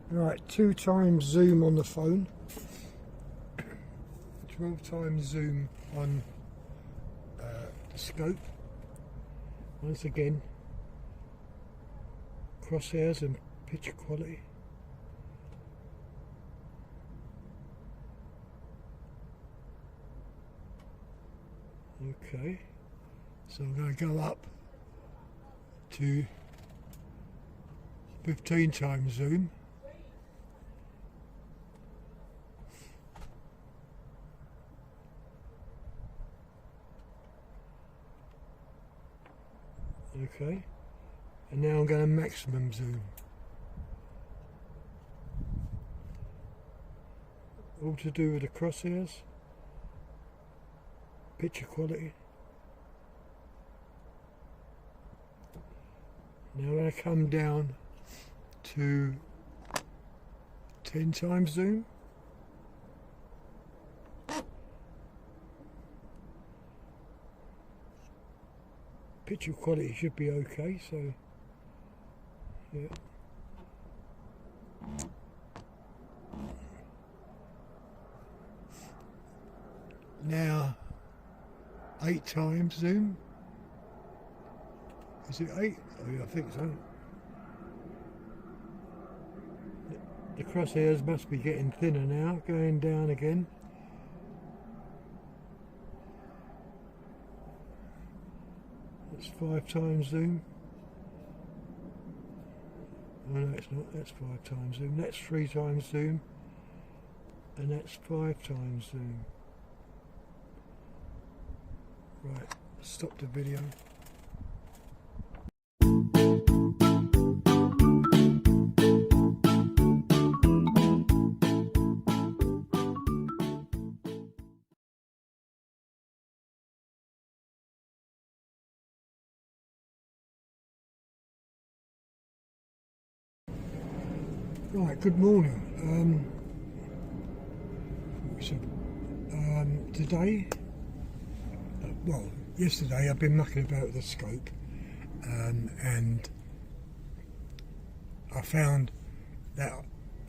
Right, 2 times zoom on the phone, 12 times zoom on the scope. Once again, crosshairs and picture quality. Okay, so I'm going to go up to 15 times zoom. Okay, and now I'm going to maximum zoom. All to do with the crosshairs, picture quality. Now I'm going to come down to 10 times zoom. Picture quality should be okay, so yeah. Now 8 times zoom. Is it 8? Oh yeah, I think so. The crosshairs must be getting thinner now, going down again. That's 5 times zoom. Oh no, it's not. That's 5 times zoom. That's 3 times zoom. And that's 5 times zoom. Right, stop the video. Right, good morning. Today, well, yesterday I've been mucking about with the scope, and I found that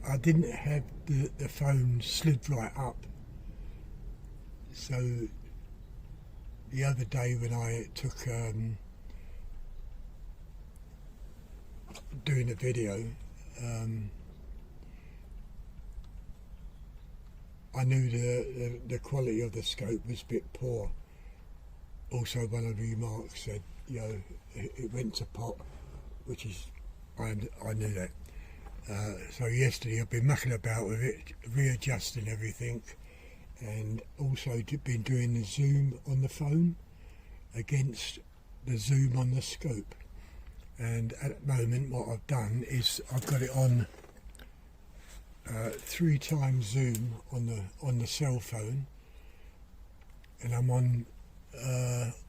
I didn't have the phone slid right up. So the other day when I took doing a video, I knew the quality of the scope was a bit poor. Also, one of the remarks said, you know, it went to pot, which is, I knew that. So yesterday I've been mucking about with it, readjusting everything, and also been doing the zoom on the phone against the zoom on the scope. And at the moment what I've done is I've got it on 3 times zoom on the cell phone, and I'm on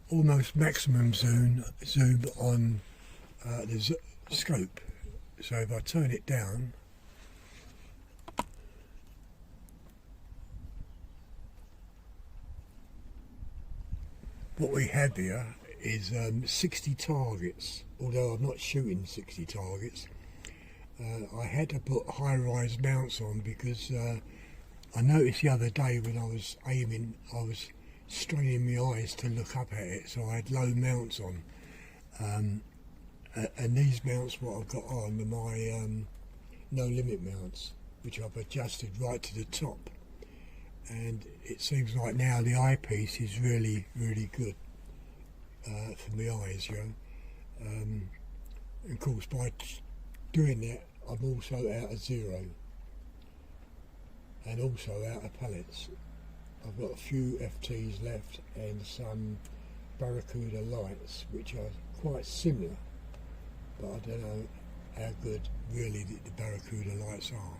almost maximum zoom on the scope. So if I turn it down, what we have here is 60 targets, although I'm not shooting 60 targets. I had to put high-rise mounts on because I noticed the other day when I was aiming, I was straining my eyes to look up at it, so I had low mounts on. And these mounts, what I've got on, are my no limit mounts, which I've adjusted right to the top. And it seems like now the eyepiece is really, really good for my eyes, you know. And of course, by doing that, I'm also out of zero and also out of pallets. I've got a few FTs left and some Barracuda lights, which are quite similar, but I don't know how good really the Barracuda lights are.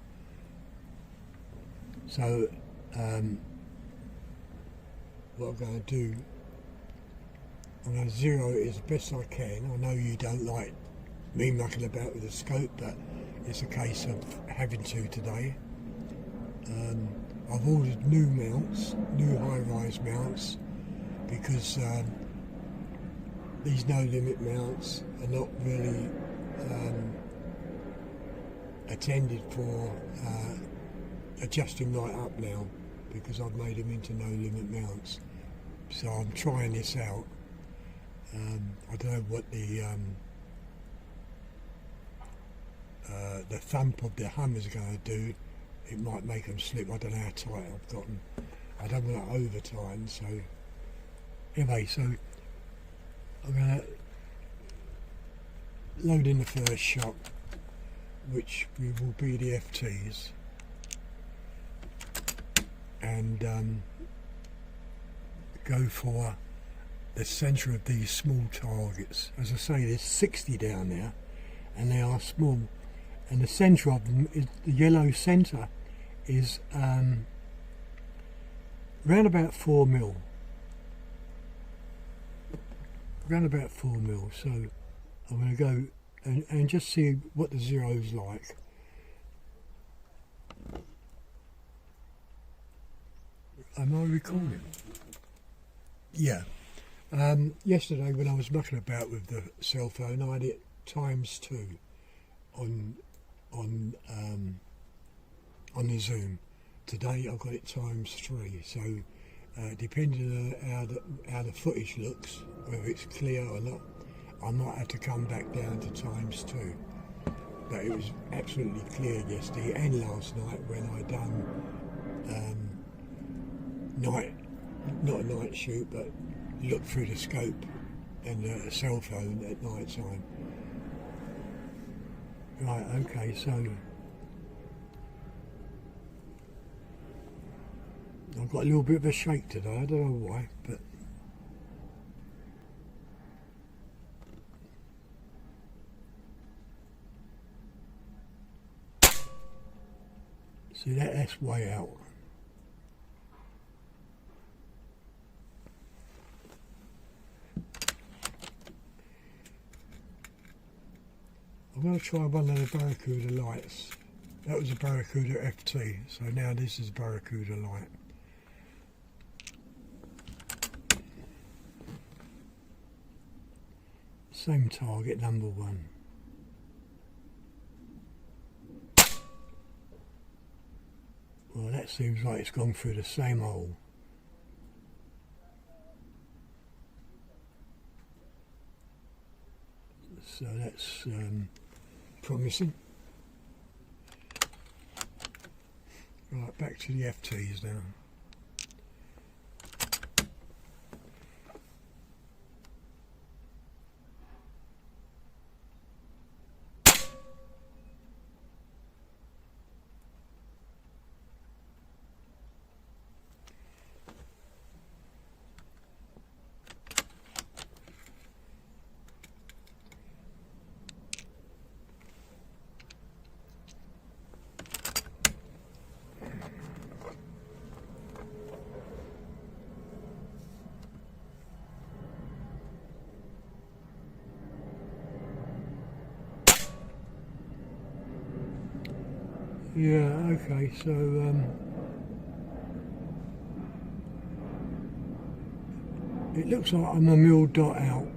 So what I'm going to do, I'm going to zero it as best I can. I know you don't like me mucking about with the scope, but it's a case of having to today. I've ordered new mounts, new high-rise mounts, because these no-limit mounts are not really attended for adjusting right up now, because I've made them into no limit mounts. So I'm trying this out. I don't know what the thump of the Hummer's going to do. It might make them slip. I don't know how tight I've got them. I don't want to over tighten. So anyway, so I'm going to load in the first shot, which will be the FTs, and go for the centre of these small targets. As I say, there's 60 down there, and they are small, and the centre of them is the yellow centre is round about 4 mil. Round about 4 mil. So I'm going to go and just see what the zero's like. Am I recording? Yeah. Yesterday when I was mucking about with the cell phone, I had it ×2 on the zoom. Today I've got it ×3. So depending on how the footage looks, whether it's clear or not, I might have to come back down to ×2. But it was absolutely clear yesterday and last night when I done not a night shoot, but look through the scope and the cell phone at night time. Right, okay, so I've got a little bit of a shake today, I don't know why, but see that's way out. I'm going to try one of the Barracuda lights. That was a Barracuda FT, so now this is Barracuda light. Same target, number 1. Well, that seems like it's gone through the same hole. So that's promising. Right, back to the FTs now. Yeah, okay, so it looks like I'm a mil dot out.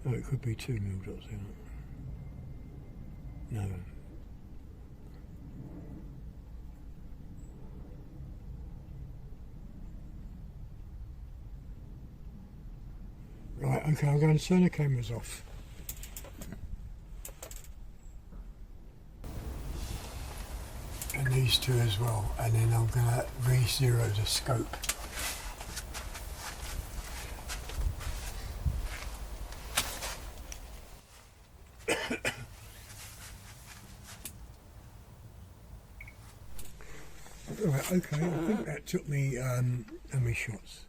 Oh, it could be 2 mil dots out. No. Right, okay, I'm going to turn the cameras off. And these two as well, and then I'm going to re-zero the scope. Right, okay, I think that took me, how many shots?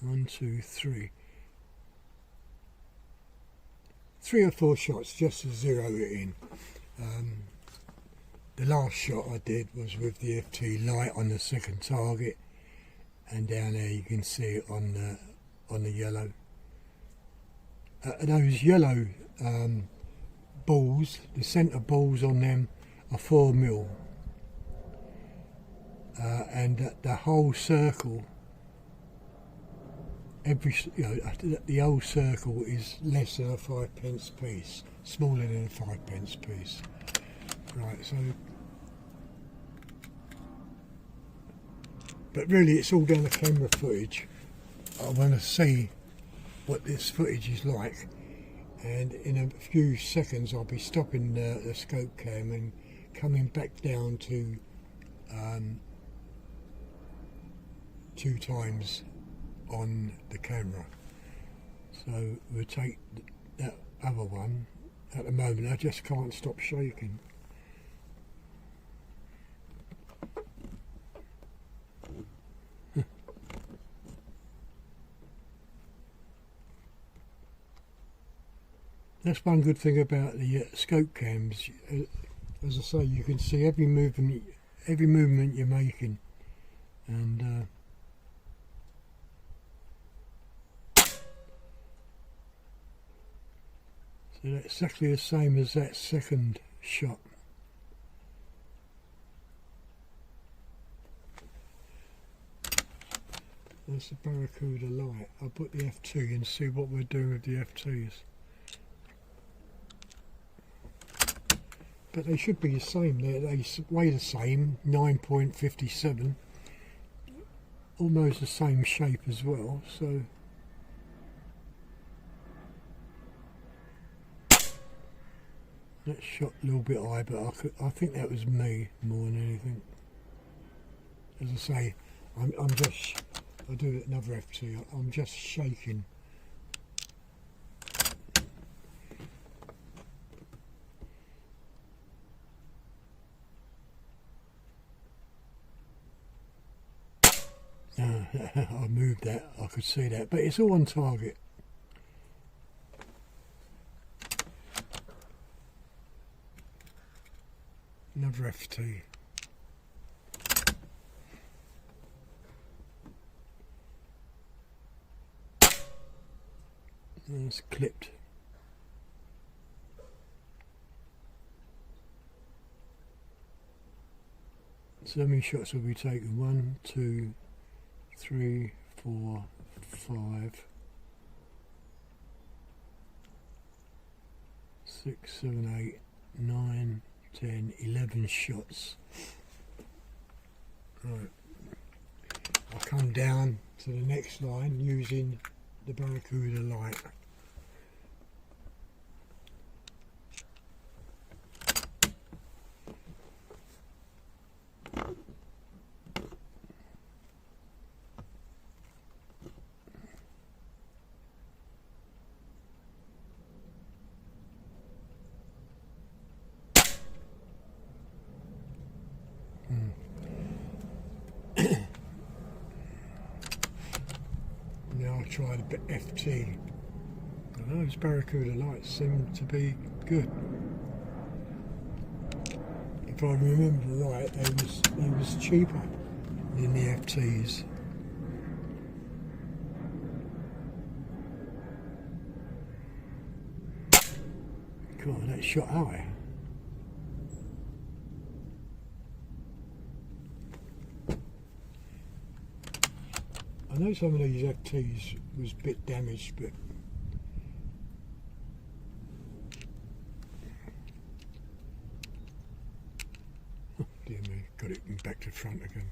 1, 2, 3. 3 or 4 shots just to zero it in. The last shot I did was with the FT light on the second target, and down there you can see it on the yellow. Those yellow balls, the centre balls on them are 4 mil, and the whole circle the whole circle is less than a 5p piece, smaller than a 5p piece. Right, so, but really it's all down the camera footage. I want to see what this footage is like, and in a few seconds I'll be stopping the scope cam and coming back down to 2 times on the camera. So we'll take that other one. At the moment I just can't stop shaking. That's one good thing about the scope cams. As I say, you can see every movement you're making, and so that's exactly the same as that second shot. That's the Barracuda light. I'll put the FT and see what we're doing with the FTs. But they should be the same. They weigh the same, 9.57, almost the same shape as well. So that shot a little bit high, but I think that was me more than anything. As I say, I'll do another FT. I'm just shaking. I moved that, I could see that, but it's all on target. Another FT. It's clipped. So how many shots will we take? 1, 2, 3, 4, 5, 6, 7, 8, 9, 10, 11 shots. Right. I'll come down to the next line using the Barracuda light. Now I'll try the FT. Those Barracuda lights seem to be good. If I remember right, they was cheaper than the FTs. God, that shot high. I know some of these FTs was a bit damaged, but dear me, got it back to front again.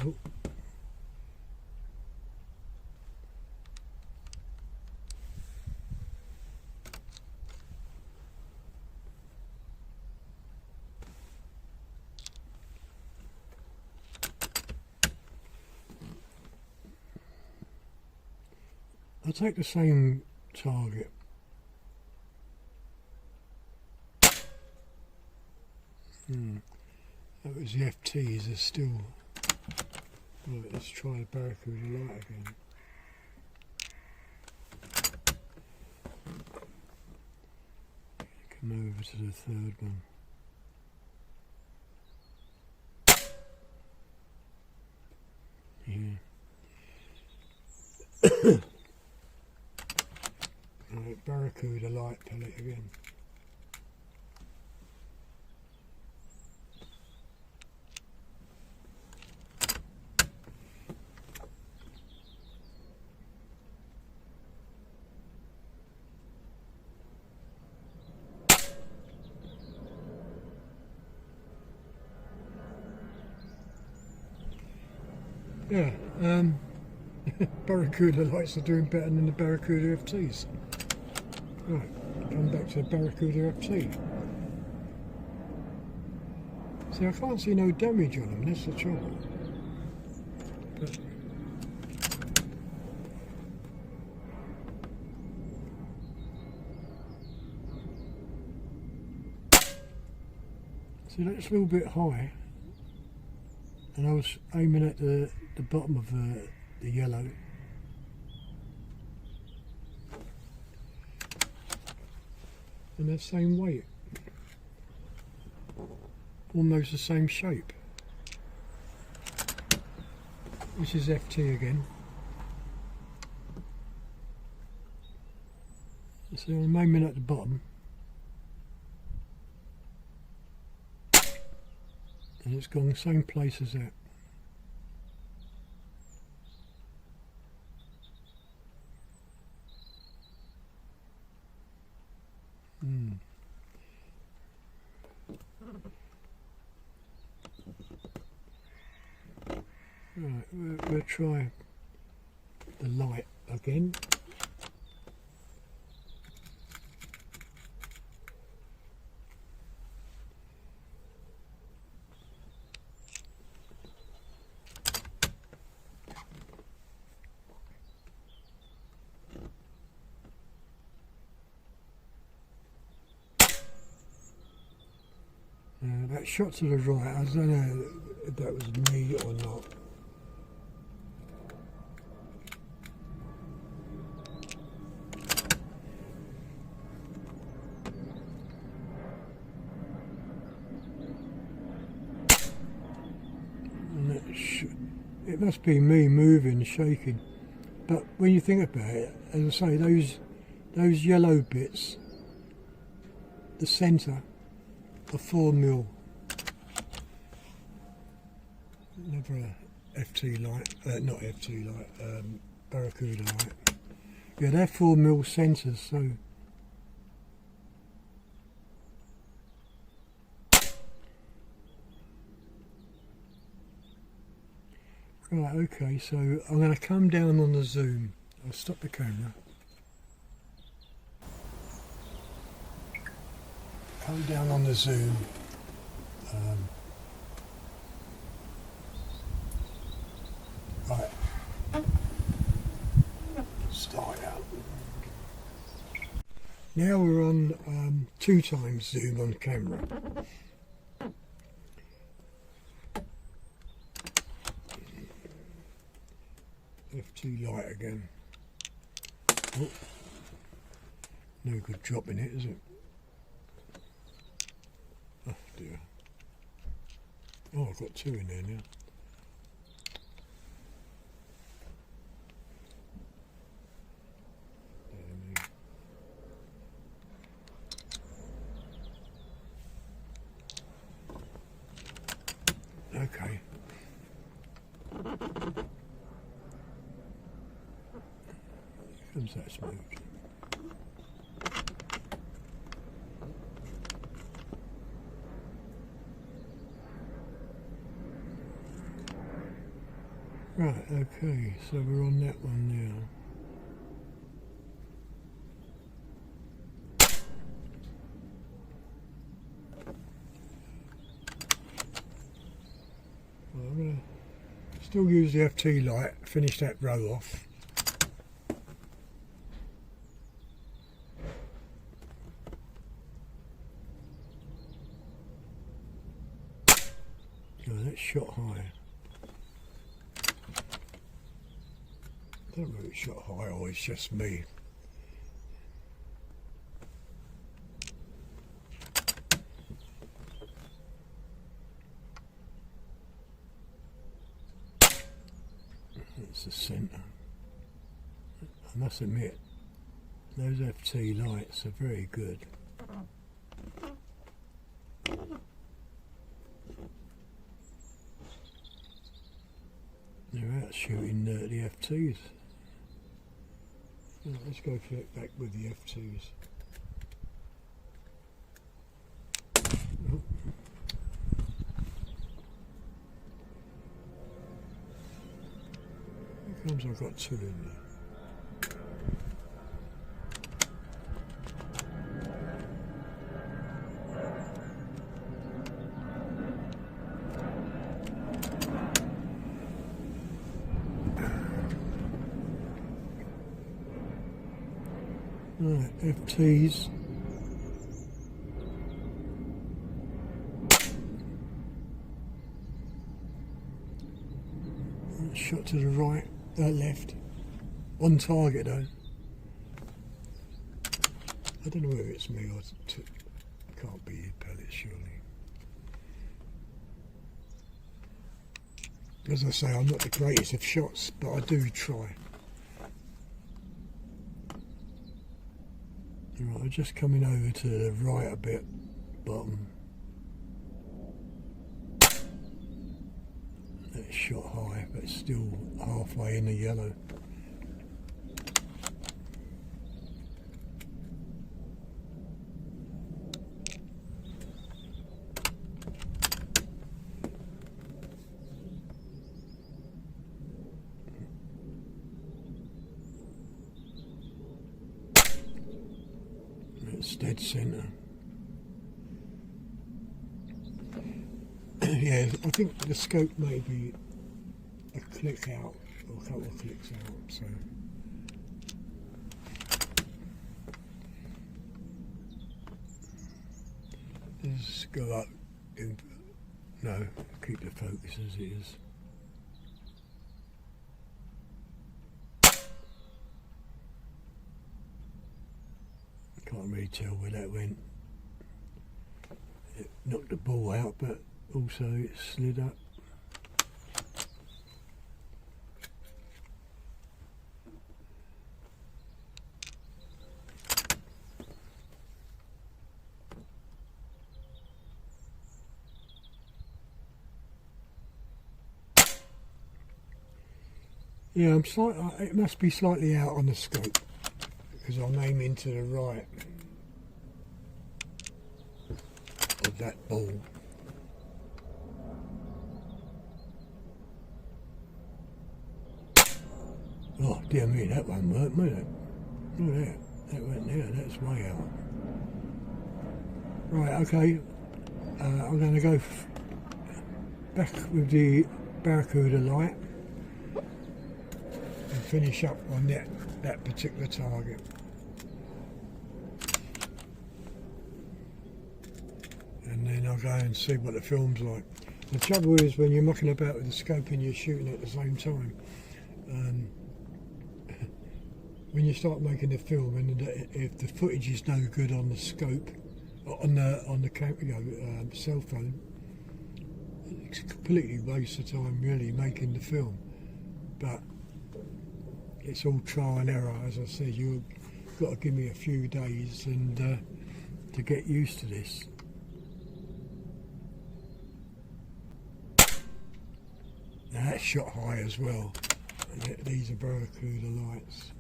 Oh. I'll take the same target. That was the FTs, they're still... Right, let's try the Barracuda light again. Come over to the third one. Yeah. Right, Barracuda light pellet again. Yeah, Barracuda lights are doing better than the Barracuda FTs. Right, come back to the Barracuda FT. See, I can't see no damage on them, that's the trouble. But see, that's a little bit high, and I was aiming at the bottom of the yellow. And they're the same weight. Almost the same shape. This is FT again. So I'm aiming at the bottom. And it's gone the same place as that. Right, we'll try the light again. That shot to the right, I don't know if that was me or not. It must be me moving, shaking. But when you think about it, as I say, those yellow bits, the centre, are 4mm. Another FT light, not FT light, Barracuda light. Yeah, they're 4mm centres, so. Right, okay, so I'm going to come down on the zoom. I'll stop the camera. Come down on the zoom. Right. Start out. Now we're on 2x zoom on camera. FT light again. Oh, no good dropping it, is it? Oh dear. Oh, I've got two in there now. Okay. Comes that smooth. Right, okay, so we're on that one now. Well, I'm going to still use the FT light, finish that row off. Oh, that's shot high. I don't know if it's shot high or it's just me. It's the centre. I must admit, those FT lights are very good. They're out shooting the FTs. Right, let's go back with the FTs. Comes I've got two in there. Right, FTs. Shot to the right, left. On target though. I don't know whether it's me or can't be your pellet surely. As I say, I'm not the greatest of shots, but I do try. Right, I'm just coming over to the right a bit, bottom. It's shot high, but it's still halfway in the yellow. It's dead centre. Yeah, I think the scope may be a click out or a couple of clicks out, so let's go up. No, keep the focus as it is. Can't really tell where that went. It knocked the ball out, but also it slid up. Yeah, it must be slightly out on the scope because I'm aiming to the right of that ball. Oh dear me, that one worked, mate. Look at that. That went there, that's way out. Right, okay. I'm going to go back with the Barracuda light and finish up on that particular target. And then I'll go and see what the film's like. The trouble is when you're mucking about with the scope and you're shooting at the same time, when you start making the film and if the footage is no good on the scope, on the camera, cell phone, it's a completely waste of time really making the film. But it's all trial and error, as I said. You've got to give me a few days and to get used to this. Now that's shot high as well. These are Barracuda lights.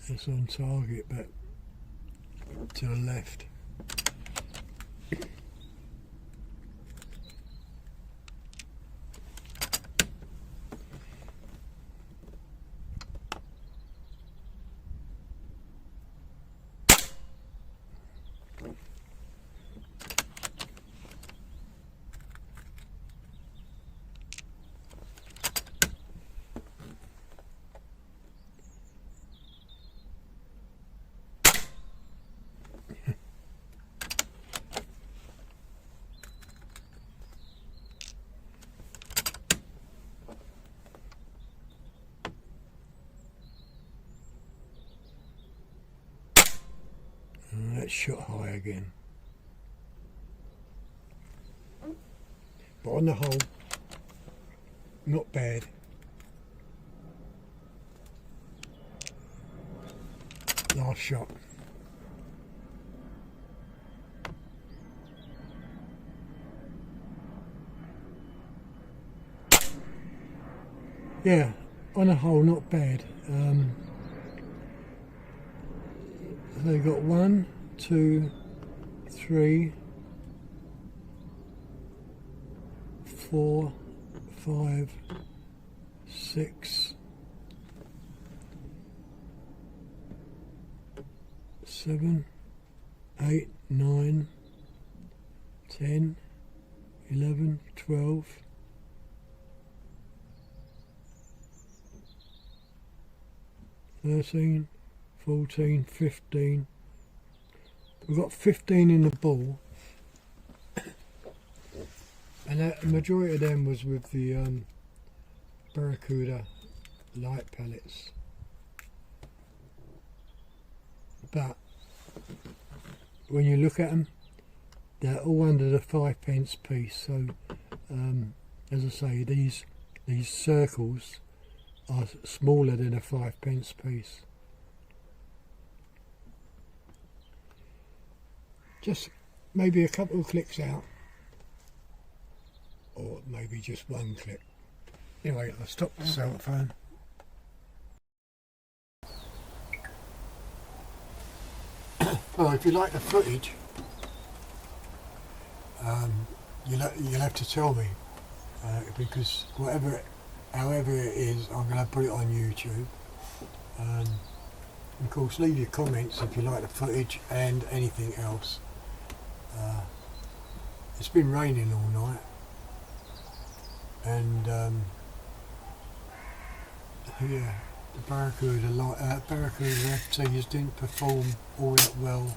It's on target, but to the left. That's shot high again. But on the whole, not bad. Last shot. yeah, on a whole, not bad. They've got 1, 2, 3, 4, 5, 6, 7, 8, 9, 10, 11, 12, 13, 14, 15. We've got 15 in the ball, and the majority of them was with the Barracuda light pellets. But when you look at them, they're all under the 5p piece. So, as I say, these circles are smaller than a 5p piece. Just maybe a couple of clicks out, or maybe just one click. Anyway, I'll stop the cell phone. Well, if you like the footage, you'll have to tell me, because however it is, I'm going to put it on YouTube. Of course, leave your comments if you like the footage and anything else. It's been raining all night, and yeah, the Barracuda FTs didn't perform all that well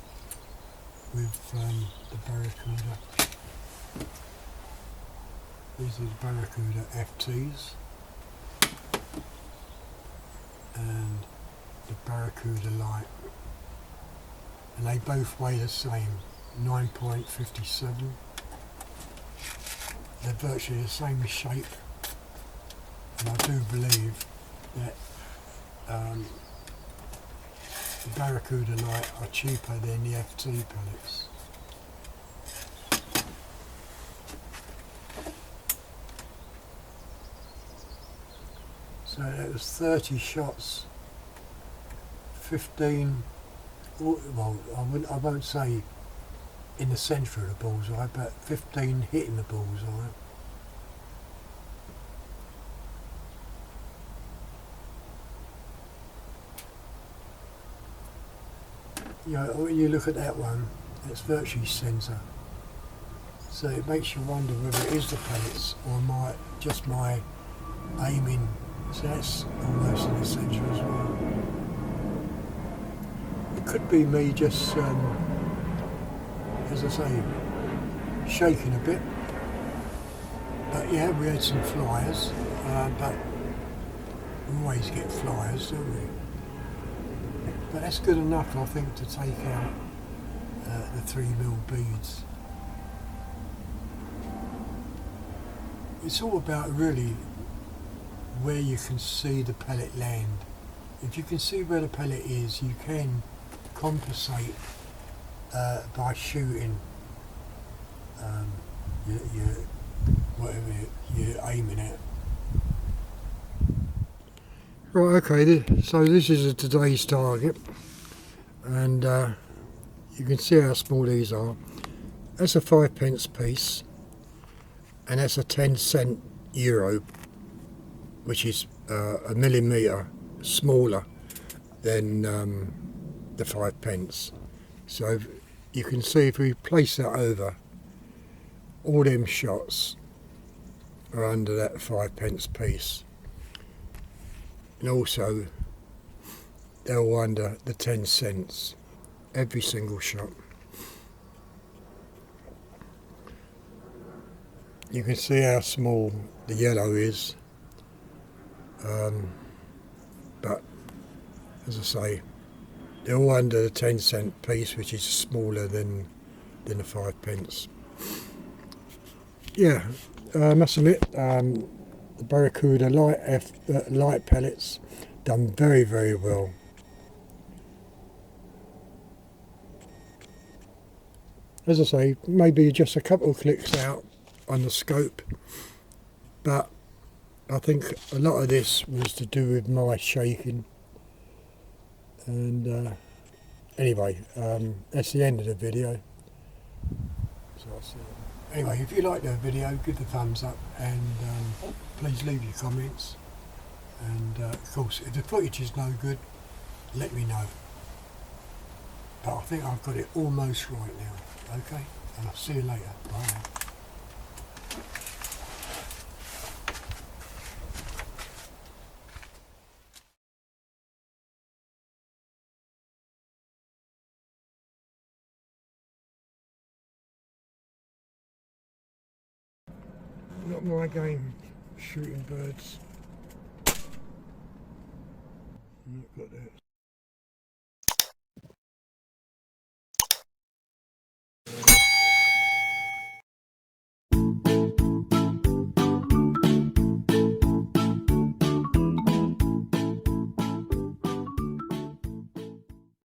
with the Barracuda. These are the Barracuda FTs and the Barracuda Light, and they both weigh the same, 9.57. They're virtually the same shape, and I do believe that the Barracuda Light are cheaper than the FT pellets. So that was 30 shots, 15, well, I won't say in the centre of the bullseye, but 15 hitting the bullseye. You know, when you look at that one, it's virtually centre. So it makes you wonder whether it is the pellets or just my aiming. So that's almost in the centre as well. It could be me just, as I say, shaking a bit. But yeah, we had some flyers, but we always get flyers, don't we? But that's good enough, I think, to take out the 3mm beads. It's all about really where you can see the pellet land. If you can see where the pellet is, you can compensate by shooting whatever you're aiming at. Right, okay, so this is today's target, and you can see how small these are. That's a 5p piece, and that's a 10-cent euro, which is a millimetre smaller than the 5p. So you can see if we place that over, all them shots are under that 5p piece. And also they're all under the 10 cents, every single shot. You can see how small the yellow is, but as I say, they're all under the 10-cent piece, which is smaller than the 5p. Yeah, I must admit, the Barracuda light pellets done very, very well. As I say, maybe just a couple of clicks out on the scope, but I think a lot of this was to do with my shaking. And anyway, that's the end of the video. So I'll see you. Anyway, if you like the video, give the thumbs up, and please leave your comments. And of course, if the footage is no good, let me know. But I think I've got it almost right now. Okay, and I'll see you later. Bye. Not my game, shooting birds. Look at this.